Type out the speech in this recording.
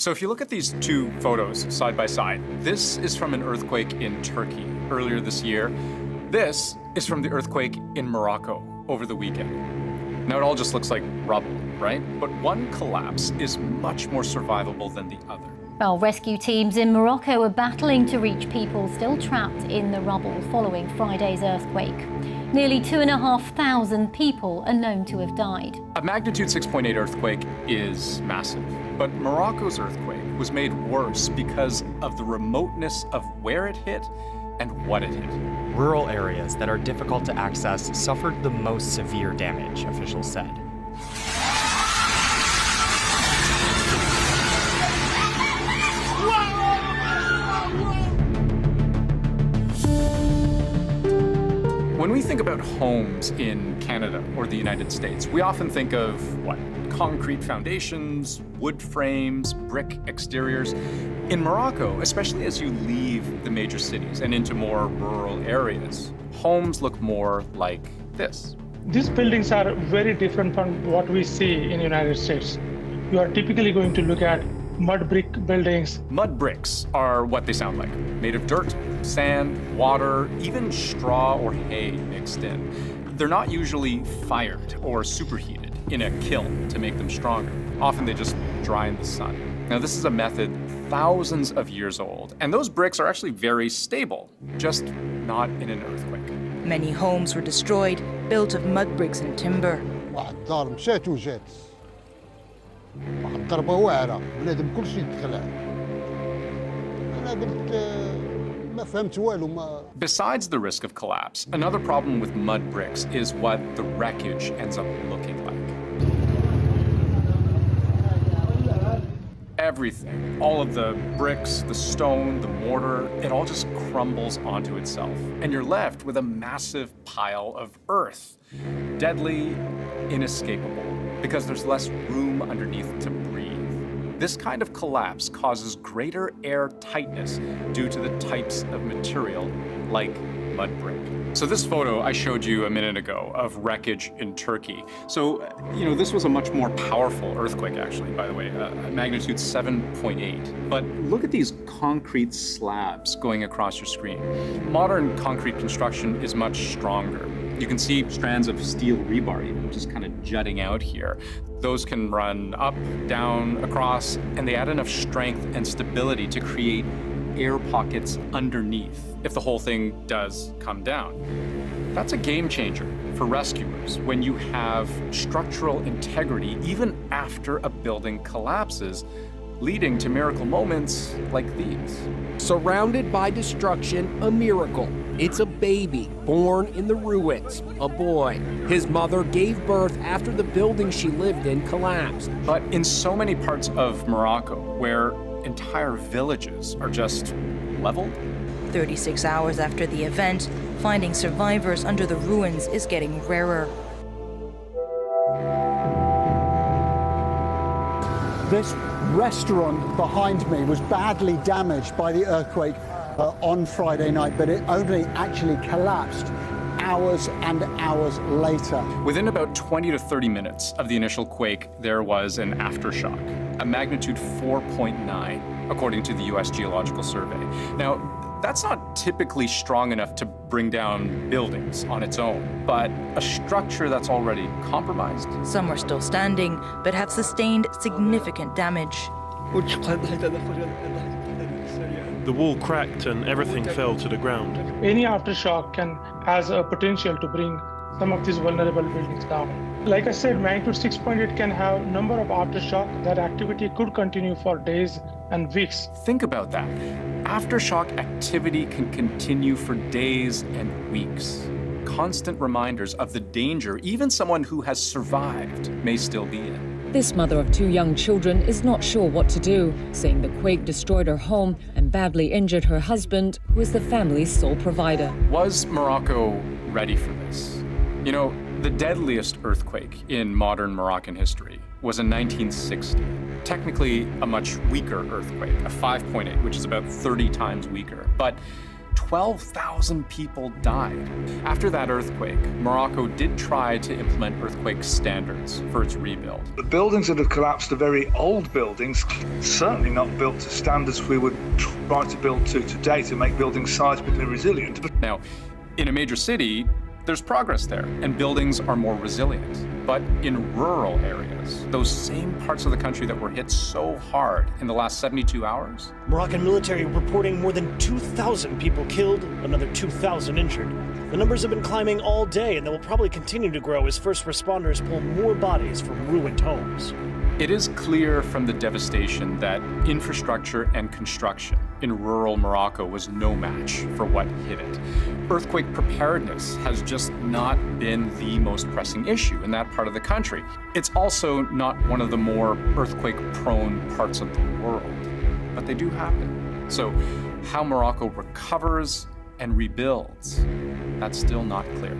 So if you look at these two photos side by side, this is from an earthquake in Turkey earlier this year. This is from the earthquake in Morocco over the weekend. Now it all just looks like rubble, right? But one collapse is much more survivable than the other. Well, rescue teams in Morocco are battling to reach people still trapped in the rubble following Friday's earthquake. Nearly 2,500 people are known to have died. A magnitude 6.8 earthquake is massive, but Morocco's earthquake was made worse because of the remoteness of where it hit and what it hit. Rural areas that are difficult to access suffered the most severe damage, officials said. When we think about homes in Canada or the United States, we often think of what? Concrete foundations, wood frames, brick exteriors. In Morocco, especially as you leave the major cities and into more rural areas, homes look more like this. These buildings are very different from what we see in the United States. You are typically going to look at mud brick buildings. Mud bricks are what they sound like, made of dirt, sand, water, even straw or hay mixed in. They're not usually fired or superheated in a kiln to make them stronger. Often they just dry in the sun. Now this is a method thousands of years old, and those bricks are actually very stable, just not in an earthquake. Many homes were destroyed, built of mud bricks and timber. الدار مشات وجات واحد الضربة واعرة بنادم كل شيء دخلها أنا قلت ما فهمت والو ما. Besides the risk of collapse, another problem with mud bricks is what the wreckage ends up looking like. Everything, all of the bricks, the stone, the mortar, it all just crumbles onto itself. And you're left with a massive pile of earth. Deadly, inescapable, because there's less room underneath to breathe. This kind of collapse causes greater air tightness due to the types of material like mud brick. So this photo I showed you a minute ago of wreckage in Turkey. So, this was a much more powerful earthquake, actually, by the way, magnitude 7.8. But look at these concrete slabs going across your screen. Modern concrete construction is much stronger. You can see strands of steel rebar even just kind of jutting out here. Those can run up, down, across, and they add enough strength and stability to create air pockets underneath if the whole thing does come down. That's a game changer for rescuers when you have structural integrity even after a building collapses, leading to miracle moments like these. Surrounded by destruction, a miracle. It's a baby born in the ruins, a boy. His mother gave birth after the building she lived in collapsed. But in so many parts of Morocco, where entire villages are just leveled, 36 hours after the event, finding survivors under the ruins is getting rarer. This restaurant behind me was badly damaged by the earthquake on Friday night, but it only actually collapsed hours and hours later. Within about 20 to 30 minutes of the initial quake, there was an aftershock, a magnitude 4.9, according to the US Geological Survey. Now, that's not typically strong enough to bring down buildings on its own, but a structure that's already compromised. Some are still standing, but have sustained significant damage. The wall cracked and everything fell to the ground. Any aftershock has a potential to bring some of these vulnerable buildings down. Like I said, magnitude 6.8 can have a number of aftershock. That activity could continue for days and weeks. Think about that. Aftershock activity can continue for days and weeks. Constant reminders of the danger even someone who has survived may still be in. This mother of two young children is not sure what to do, saying the quake destroyed her home and badly injured her husband, who is the family's sole provider. Was Morocco ready for this? The deadliest earthquake in modern Moroccan history was in 1960. Technically a much weaker earthquake, a 5.8, which is about 30 times weaker. But 12,000 people died. After that earthquake, Morocco did try to implement earthquake standards for its rebuild. The buildings that have collapsed are very old buildings, certainly not built to standards we would try to build to today to make buildings seismically resilient. Now, in a major city, there's progress there, and buildings are more resilient. But in rural areas, those same parts of the country that were hit so hard in the last 72 hours. Moroccan military reporting more than 2,000 people killed, another 2,000 injured. The numbers have been climbing all day, and they will probably continue to grow as first responders pull more bodies from ruined homes. It is clear from the devastation that infrastructure and construction in rural Morocco was no match for what hit it. Earthquake preparedness has just not been the most pressing issue in that part of the country. It's also not one of the more earthquake-prone parts of the world, but they do happen. So how Morocco recovers and rebuilds, that's still not clear.